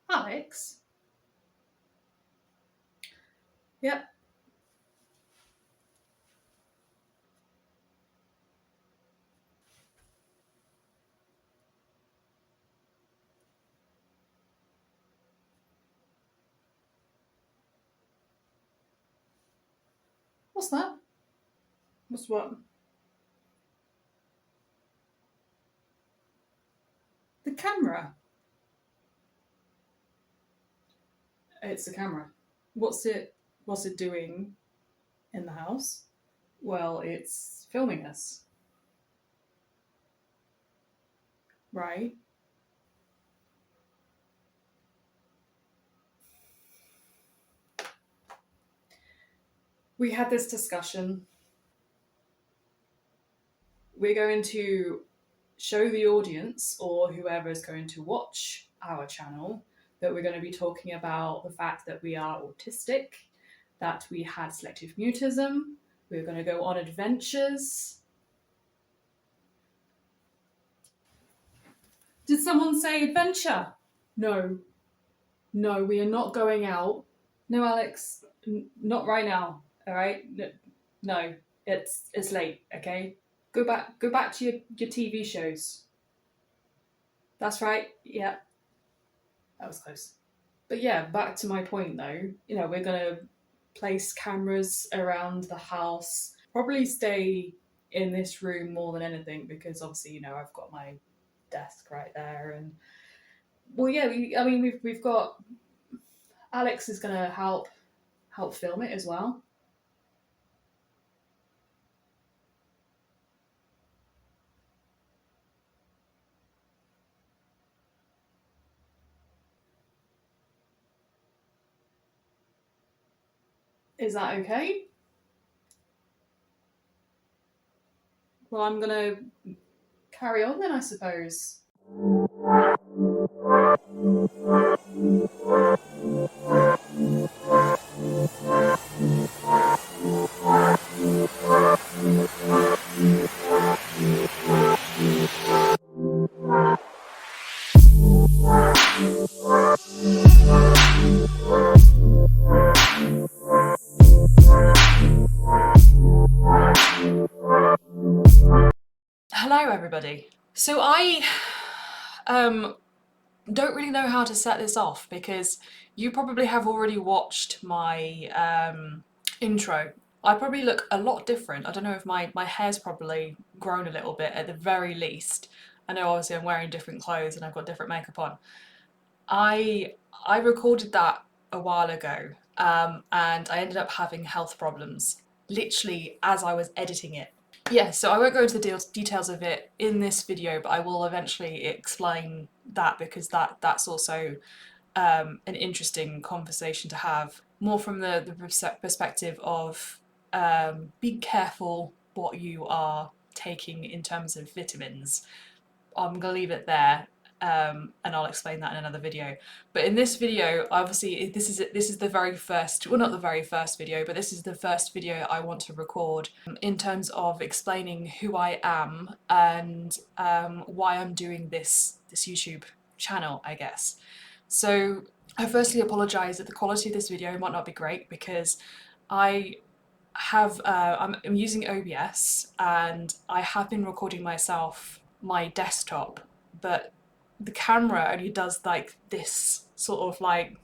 Alex? Yep. What's that? What's what? The camera. It's the camera. What's it doing in the house? Well, it's filming us. Right. We had this discussion. We're going to show the audience, or whoever is going to watch our channel, that we're going to be talking about the fact that we are autistic, that we had selective mutism, we're going to go on adventures. Did someone say adventure? No. No, we are not going out. No, Alex, not right now. All right? No, it's late. Okay, go back to your TV shows. That's right. Yeah, that was close. But yeah, back to my point though. You know, we're gonna place cameras around the house. Probably stay in this room more than anything because obviously, you know, I've got my desk right there, and well, yeah. We've got Alex is gonna help film it as well. Is that okay? Well, I'm gonna carry on then, I suppose. Hello, everybody. So I don't really know how to set this off because you probably have already watched my intro. I probably look a lot different. I don't know if my hair's probably grown a little bit at the very least. I know obviously I'm wearing different clothes and I've got different makeup on. I recorded that a while ago and I ended up having health problems literally as I was editing it. Yeah, so I won't go into the details of it in this video, but I will eventually explain that because that's also an interesting conversation to have, more from the perspective of be careful what you are taking in terms of vitamins. I'm going to leave it there. And I'll explain that in another video. But in this video, obviously, this is the very first, well, not the very first video, but this is the first video I want to record in terms of explaining who I am and why I'm doing this YouTube channel, I guess. So I firstly apologise that the quality of this video might not be great because I'm using OBS and I have been recording my desktop, but the camera only does like this sort of like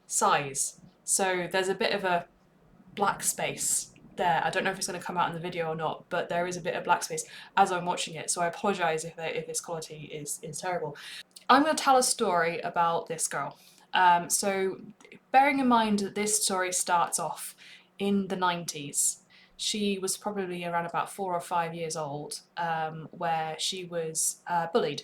size, so there's a bit of a black space there. I don't know if it's going to come out in the video or not, but there is a bit of black space as I'm watching it, so I apologise if this quality is terrible. I'm going to tell a story about this girl. So bearing in mind that this story starts off in the 90s, she was probably around about 4 or 5 years old, where she was bullied.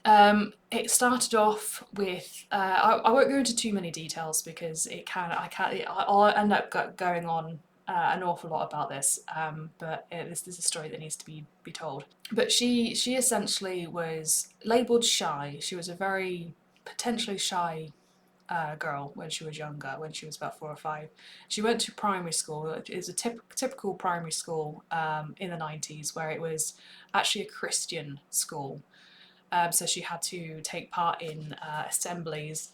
It started off with I won't go into too many details because I'll end up going on an awful lot about this, but this is a story that needs to be told. But she essentially was labelled shy. She was a very potentially shy girl when she was younger, when she was about 4 or 5. She went to primary school. It was a typical primary school in the 90s, where it was actually a Christian school. So she had to take part in assemblies,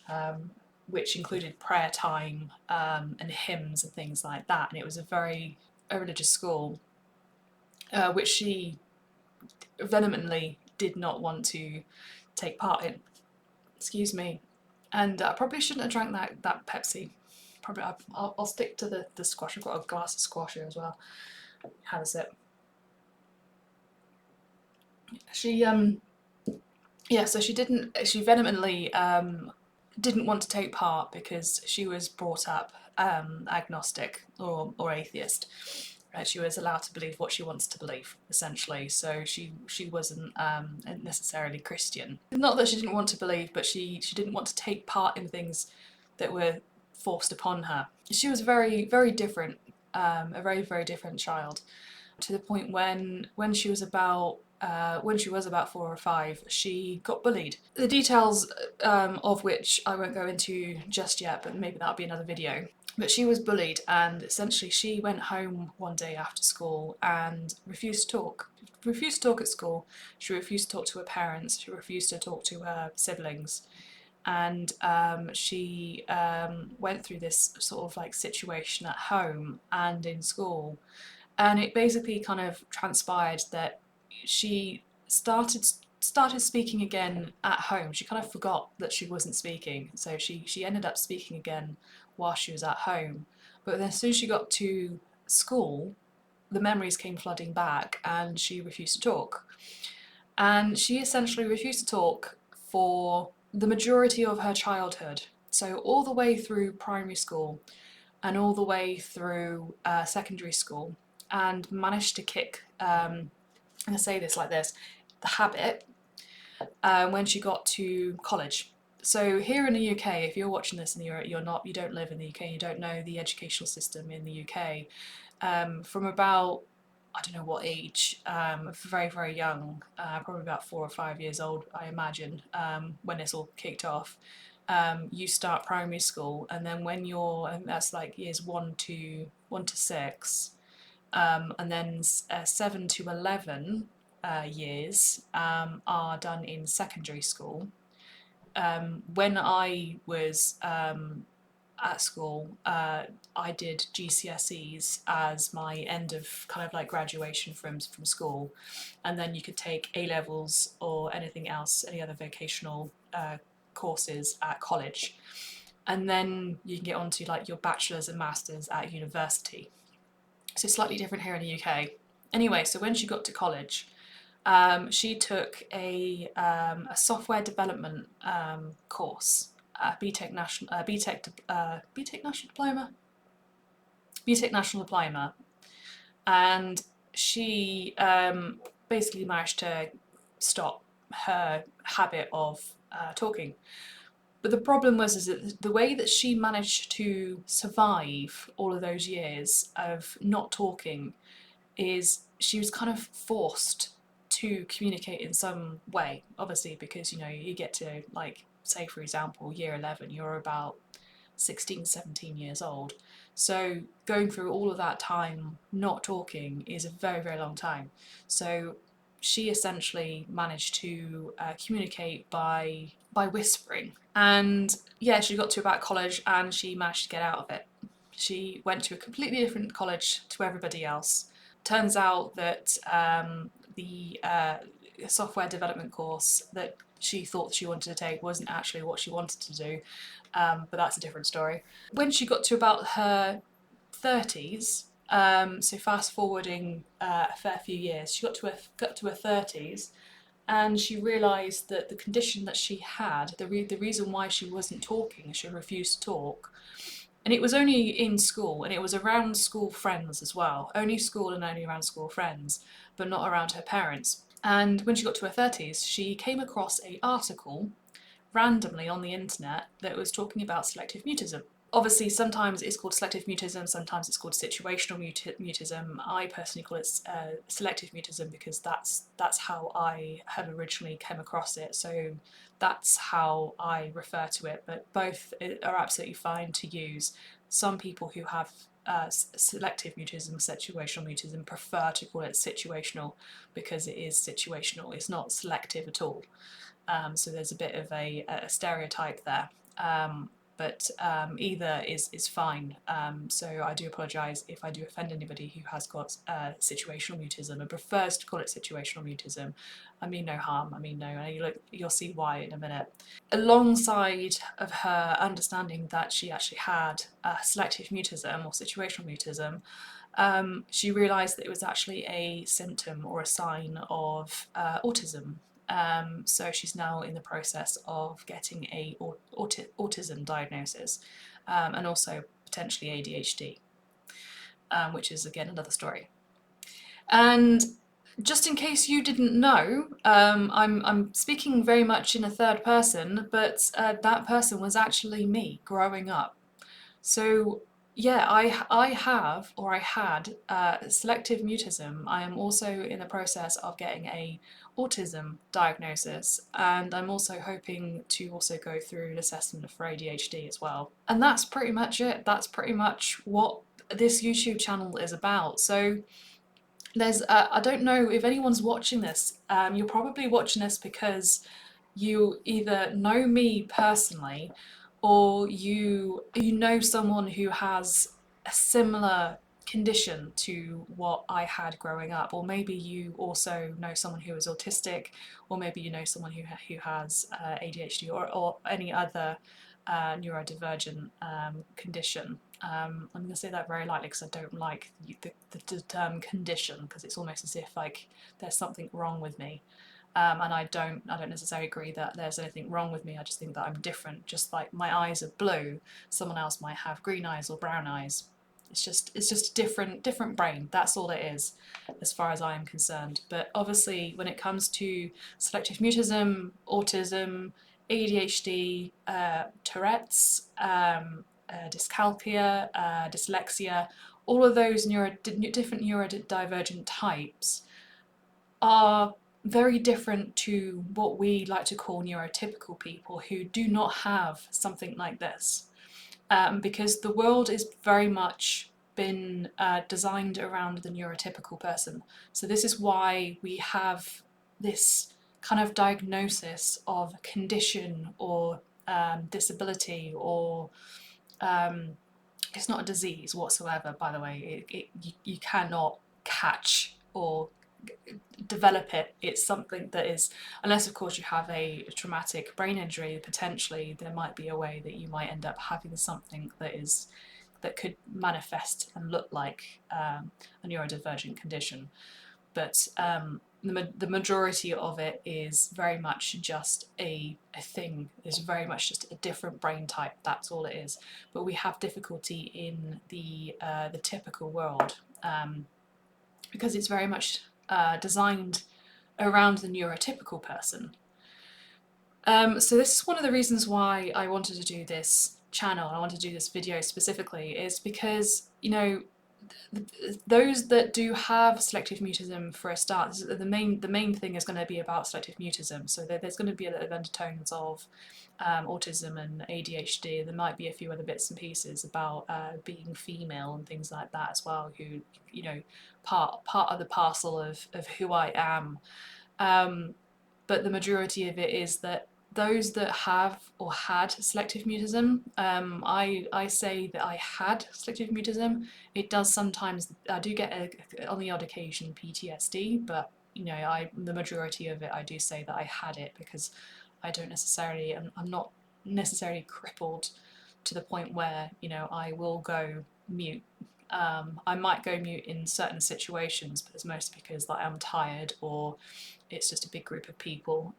which included prayer time and hymns and things like that. And it was a religious school, which she vehemently did not want to take part in. Excuse me. And I probably shouldn't have drank that Pepsi. Probably I'll stick to the squash. I've got a glass of squash here as well. Have a sip. She yeah, so she vehemently didn't want to take part because she was brought up agnostic or atheist. She was allowed to believe what she wants to believe, essentially. So she wasn't necessarily Christian. Not that she didn't want to believe, but she didn't want to take part in things that were forced upon her. She was very, very different, a very, very different child, to the point when she was about 4 or 5, she got bullied. The details of which I won't go into just yet, but maybe that'll be another video. But she was bullied, and essentially she went home one day after school and refused to talk. Refused to talk at school. She refused to talk to her parents. She refused to talk to her siblings. And she went through this sort of like situation at home and in school. And it basically kind of transpired that she started speaking again at home. She kind of forgot that she wasn't speaking, so she ended up speaking again while she was at home. But then as soon as she got to school, the memories came flooding back, and she refused to talk. And she essentially refused to talk for the majority of her childhood. So all the way through primary school and all the way through secondary school, and managed to kick, I'm going to say this like this, the habit when she got to college. So here in the UK, if you're watching this and you don't live in the UK, you don't know the educational system in the UK, from about, I don't know what age, very, very young, probably about 4 or 5 years old, I imagine, when it's all kicked off, you start primary school, and then when I think that's like years 1 to 6, and then 7 to 11 years are done in secondary school. When I was at school, I did GCSEs as my end of kind of like graduation from school, and then you could take A levels or anything else, any other vocational courses at college, and then you can get on to like your bachelor's and master's at university. So slightly different here in the UK. Anyway, so when she got to college, she took a software development course, BTEC National Diploma, BTEC National Diploma, and she basically managed to stop her habit of talking. But the problem was is that the way that she managed to survive all of those years of not talking is she was kind of forced to communicate in some way, obviously, because you get to, like, say for example, year 11, you're about 16, 17 years old. So going through all of that time not talking is a very, very long time. So she essentially managed to communicate by whispering. And yeah, she got to about college and she managed to get out of it. She went to a completely different college to everybody else. Turns out that the software development course that she thought she wanted to take wasn't actually what she wanted to do, but that's a different story. When she got to about her 30s, so fast forwarding a fair few years, she got to her 30s, and she realised that the condition that she had, the reason why she wasn't talking, she refused to talk, and it was only in school, and it was around school friends as well, only school and only around school friends, but not around her parents. And when she got to her 30s, she came across an article randomly on the internet that was talking about selective mutism. obviously, sometimes it's called selective mutism, sometimes it's called situational mutism. I personally call it selective mutism because that's how I have originally come across it. So that's how I refer to it. But both are absolutely fine to use. Some people who have selective mutism, situational mutism, prefer to call it situational because it is situational. It's not selective at all. So there's a bit of a stereotype there. But either is fine. So I do apologise if I do offend anybody who has got situational mutism and prefers to call it situational mutism. I mean no harm. I mean no, and you'll see why in a minute. Alongside of her understanding that she actually had selective mutism or situational mutism, she realised that it was actually a symptom or a sign of autism. So she's now in the process of getting a autism diagnosis, and also potentially ADHD, which is again another story. And just in case you didn't know, I'm speaking very much in a third person, but that person was actually me growing up. So yeah, I have, or I had, selective mutism. I am also in the process of getting a autism diagnosis, and I'm also hoping to also go through an assessment for ADHD as well. And that's pretty much it. That's pretty much what this YouTube channel is about. So there's, I don't know if anyone's watching this. You're probably watching this because you either know me personally or you know someone who has a similar condition to what I had growing up, or maybe you also know someone who is autistic, or maybe you know someone who has ADHD or any other neurodivergent condition. I'm going to say that very lightly because I don't like the term condition, because it's almost as if like there's something wrong with me. And I don't necessarily agree that there's anything wrong with me. I just think that I'm different. Just like my eyes are blue, someone else might have green eyes or brown eyes. It's just a different brain. That's all it is, as far as I am concerned. But obviously, when it comes to selective mutism, autism, ADHD, Tourette's, dyscalculia, dyslexia, all of those different neurodivergent types are very different to what we like to call neurotypical people who do not have something like this. Because the world is very much been designed around the neurotypical person. So this is why we have this kind of diagnosis of condition or disability, or it's not a disease whatsoever, by the way. You cannot catch or develop it. It's something that is, unless of course you have a traumatic brain injury, potentially there might be a way that you might end up having something that could manifest and look like a neurodivergent condition. But the majority of it is very much just a thing. It's very much just a different brain type. That's all it is. But we have difficulty in the typical world, because it's very much designed around the neurotypical person. So this is one of the reasons why I wanted to do this channel, I wanted to do this video specifically, is because, you know, those that do have selective mutism, for a start, the main thing is going to be about selective mutism. So there's going to be a lot of undertones of autism and ADHD. There might be a few other bits and pieces about being female and things like that as well, who, you know, part of the parcel of who I am. But the majority of it is that those that have or had selective mutism, I say that I had selective mutism. It does sometimes, I do get on the odd occasion PTSD, but you know, the majority of it I do say that I had it, because I don't necessarily, I'm not necessarily crippled to the point where, you know, I will go mute. I might go mute in certain situations, but it's mostly because like I'm tired or it's just a big group of people.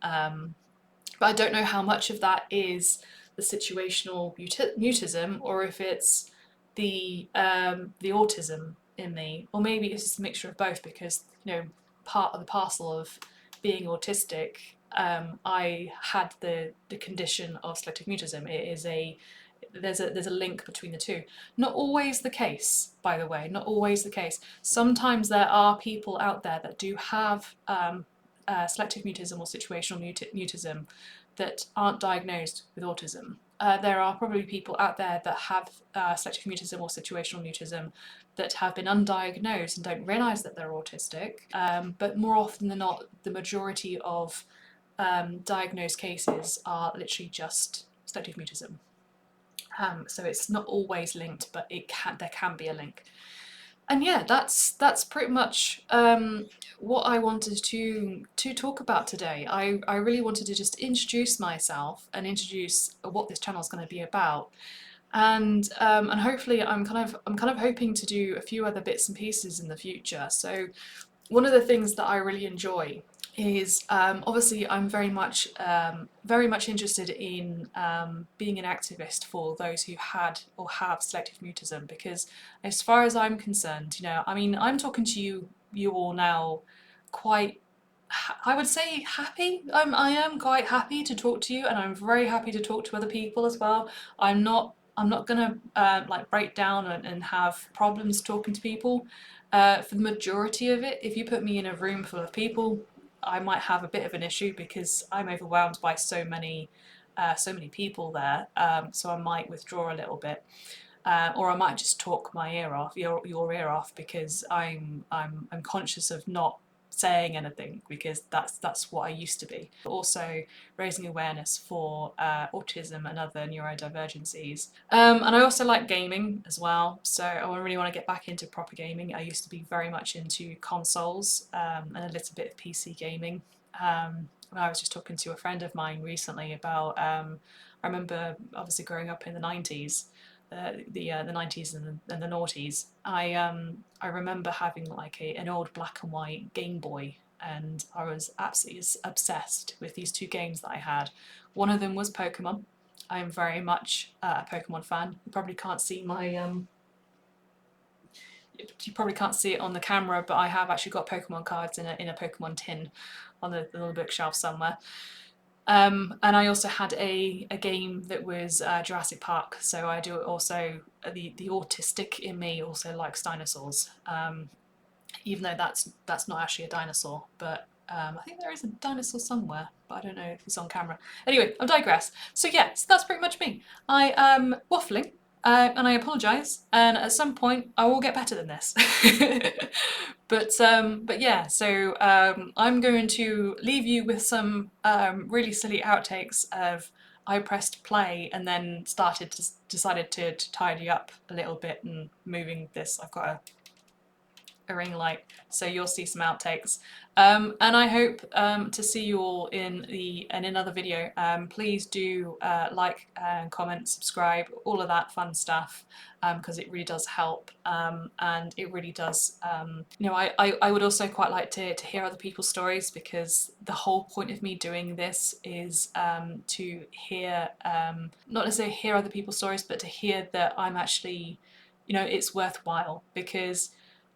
But I don't know how much of that is the situational mutism, or if it's the autism in me, or maybe it's just a mixture of both. Because, you know, part of the parcel of being autistic, I had the condition of selective mutism. It is there's a link between the two. Not always the case, by the way, not always the case. Sometimes there are people out there that do have selective mutism or situational mutism that aren't diagnosed with autism. There are probably people out there that have selective mutism or situational mutism that have been undiagnosed and don't realise that they're autistic, but more often than not, the majority of diagnosed cases are literally just selective mutism. So it's not always linked, but there can be a link. And yeah, that's pretty much what I wanted to talk about today. I really wanted to just introduce myself and introduce what this channel is going to be about. And hopefully I'm kind of hoping to do a few other bits and pieces in the future. So one of the things that I really enjoy is obviously I'm very much interested in being an activist for those who had or have selective mutism, because as far as I'm concerned, you know, I mean, I'm talking to you all now quite, I would say, happy. I am quite happy to talk to you, and I'm very happy to talk to other people as well. I'm not gonna like break down and have problems talking to people. For the majority of it, if you put me in a room full of people, I might have a bit of an issue because I'm overwhelmed by so many people there. So I might withdraw a little bit, or I might just talk my ear off, your ear off, because I'm conscious of not saying anything, because that's what I used to be. Also raising awareness for autism and other neurodivergencies. And I also like gaming as well, so I really want to get back into proper gaming. I used to be very much into consoles and a little bit of PC gaming. I was just talking to a friend of mine recently about, I remember obviously growing up in the 90s, the 90s and the noughties. I remember having like an old black and white Game Boy, and I was absolutely obsessed with these two games that I had. One of them was Pokemon. I am very much a Pokemon fan. You probably can't see you probably can't see it on the camera, but I have actually got Pokemon cards in a Pokemon tin on the little bookshelf somewhere. And I also had a game that was Jurassic Park, so I do also, the autistic in me also likes dinosaurs, even though that's not actually a dinosaur, but I think there is a dinosaur somewhere, but I don't know if it's on camera. Anyway, I digress. So yeah, so that's pretty much me. I am waffling, and I apologise, and at some point I will get better than this. But yeah, so I'm going to leave you with some really silly outtakes of I pressed play and then decided to tidy up a little bit and moving this. I've got a ring light, so you'll see some outtakes. And I hope to see you all in another video. Please do like and comment, subscribe, all of that fun stuff, because it really does help, and it really does. You know, I would also quite like to hear other people's stories, because the whole point of me doing this is to hear, not necessarily hear other people's stories, but to hear that I'm actually, you know, it's worthwhile, because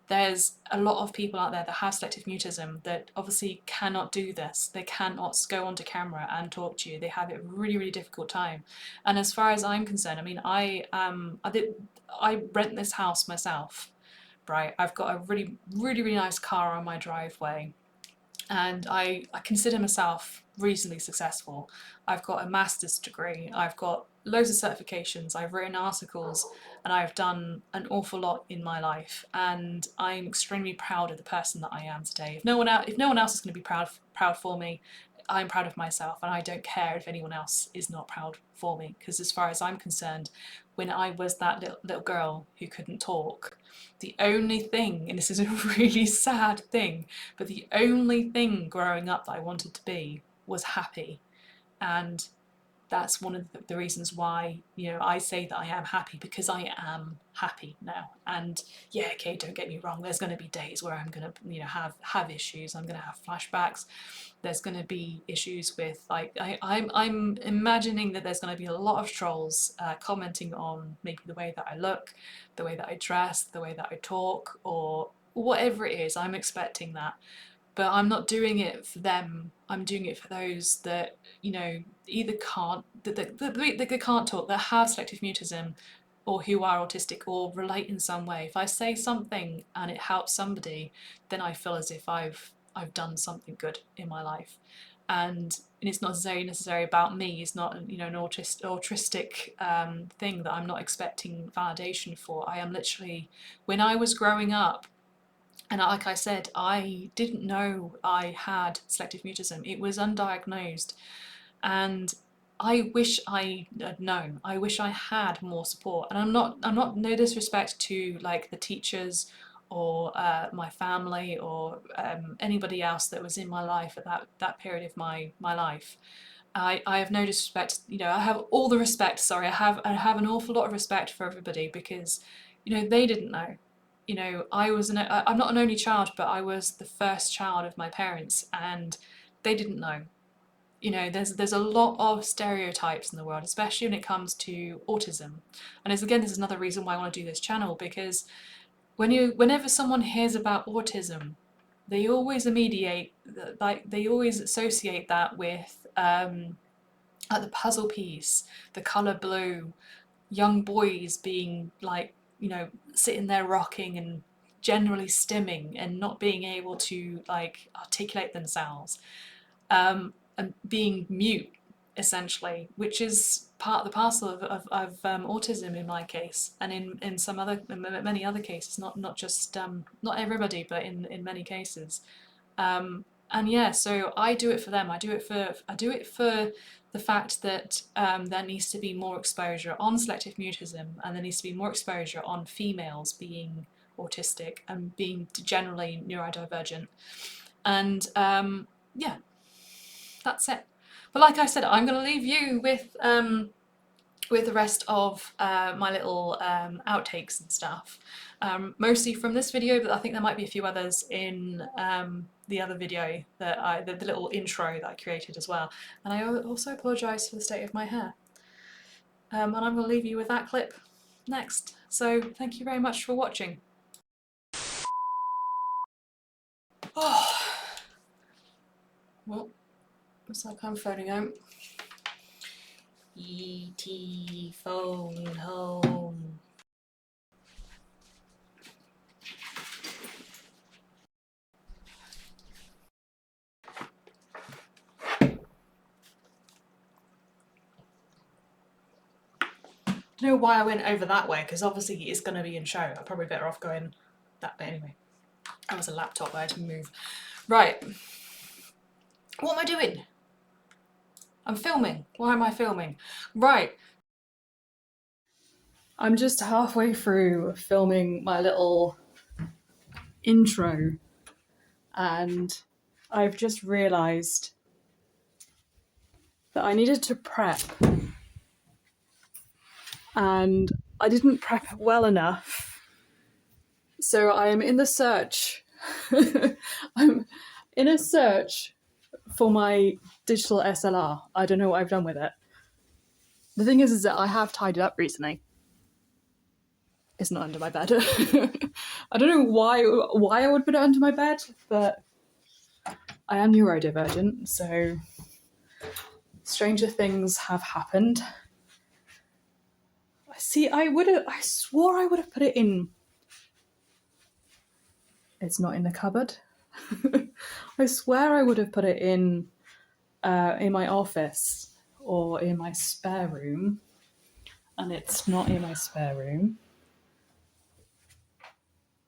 there's a lot of people out there that have selective mutism that obviously cannot do this. They cannot go onto camera and talk to you. They have a really, really difficult time. And as far as I'm concerned, I mean, I rent this house myself, right? I've got a really, really, really nice car on my driveway, and I consider myself reasonably successful. I've got a master's degree, I've got loads of certifications, I've written articles, and I've done an awful lot in my life, and I'm extremely proud of the person that I am today. If no one else is going to be proud for me, I'm proud of myself, and I don't care if anyone else is not proud for me, because as far as I'm concerned, when I was that little girl who couldn't talk, the only thing, and this is a really sad thing, but the only thing growing up that I wanted to be was happy. And that's one of the reasons why, you know, I say that I am happy, because I am happy now. And yeah, okay, don't get me wrong, there's going to be days where I'm going to, you know, have issues. I'm going to have flashbacks. There's going to be issues with, like, I'm imagining that there's going to be a lot of trolls commenting on maybe the way that I look, the way that I dress, the way that I talk, or whatever it is. I'm expecting that. but I'm not doing it for them. I'm doing it for those that, you know, either can't, that can't talk, that have selective mutism, or who are autistic or relate in some way. If I say something and it helps somebody, then I feel as if I've done something good in my life. And it's not necessarily about me. It's not, you know, an autistic thing that I'm not expecting validation for. I am literally, when I was growing up, and like I said, I didn't know I had selective mutism. It was undiagnosed, and I wish I had known. I wish I had more support. And I'm not no disrespect to like the teachers or my family or anybody else that was in my life at that period of my life. I have no disrespect. You know, I have all the respect. Sorry, I have an awful lot of respect for everybody, because, you know, they didn't know. You know, I'm not an only child, but I was the first child of my parents, and they didn't know. You know, there's a lot of stereotypes in the world, especially when it comes to autism. And this is another reason why I want to do this channel, because whenever someone hears about autism, they always they always associate that with like the puzzle piece, the colour blue, young boys being like, you know, sitting there rocking and generally stimming and not being able to like articulate themselves, and being mute, essentially, which is part of the parcel of autism in my case, and in many other cases, not just not everybody, but in many cases. And yeah, so I do it for them. I do it for the fact that there needs to be more exposure on selective mutism, and there needs to be more exposure on females being autistic and being generally neurodivergent. And yeah, that's it. But like I said, I'm going to leave you with the rest of my little outtakes and stuff, mostly from this video, but I think there might be a few others in the other video that the little intro that I created as well. And I also apologise for the state of my hair. And I'm going to leave you with that clip next. So thank you very much for watching. Oh, well, looks like I'm phoning home. E.T. phone home. I don't know why I went over that way, because obviously it's going to be in show. I'm probably better off going that way anyway. That was a laptop I had to move. Right. What am I doing? I'm filming. Why am I filming? Right. I'm just halfway through filming my little intro, and I've just realised that I needed to prep, and I didn't prep well enough. So I am in the search. I'm in a search for my digital SLR. I don't know what I've done with it. The thing is that I have tied it up recently. It's not under my bed. I don't know why I would put it under my bed, but I am neurodivergent, so stranger things have happened. I swore I would have put it in. It's not in the cupboard. I swear I would have put it in my office or in my spare room, and it's not in my spare room.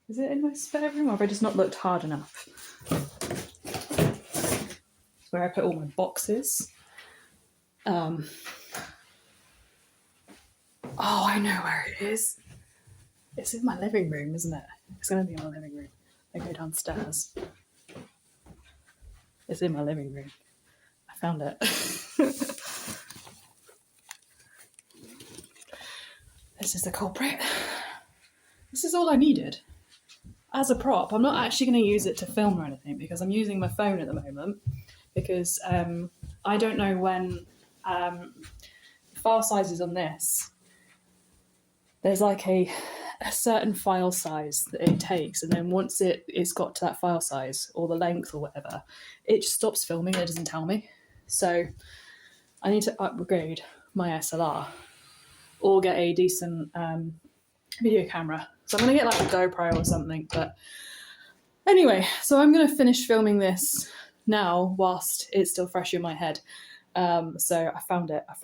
Is it in my spare room, or have I just not looked hard enough? It's where I put all my boxes. Oh, I know where it is. It's in my living room, isn't it? It's going to be in my living room. I go downstairs. It's in my living room. I found it. This is the culprit. This is all I needed. As a prop, I'm not actually going to use it to film or anything, because I'm using my phone at the moment, because I don't know when file sizes on this. There's like a a certain file size that it takes, and then once it's got to that file size or the length or whatever, it just stops filming. It doesn't tell me. So I need to upgrade my SLR or get a decent video camera. So I'm going to get like a GoPro or something. But anyway, so I'm going to finish filming this now whilst it's still fresh in my head. So I found it. I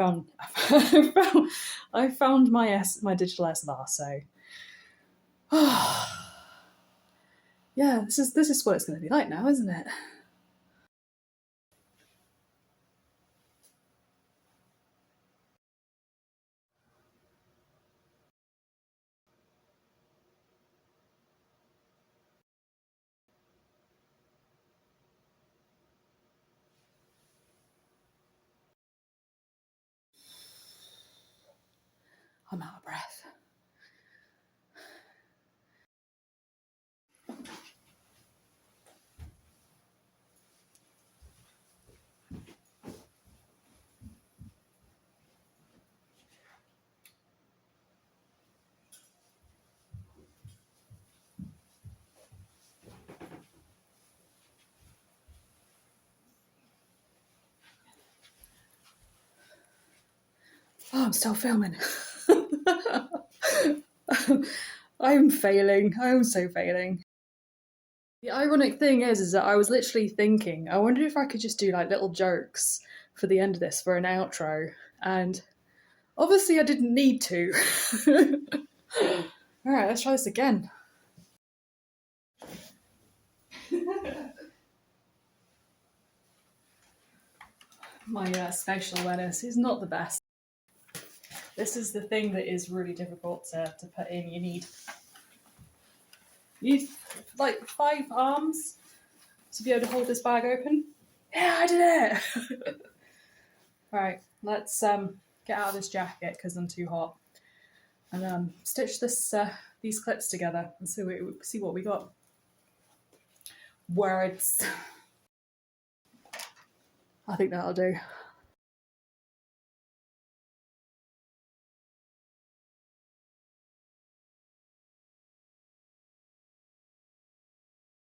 found my digital SLR. So yeah, this is what it's going to be like now, isn't it? I'm out of breath. Oh, I'm still filming. I'm failing. I'm so failing. The ironic thing is that I was literally thinking, I wonder if I could just do like little jokes for the end of this for an outro, and obviously I didn't need to. All right, let's try this again. My spatial awareness is not the best. This is the thing that is really difficult to put in. You need like 5 arms to be able to hold this bag open. Yeah, I did it! Right, let's get out of this jacket because I'm too hot, and stitch these clips together and see what we got. Words. I think that'll do.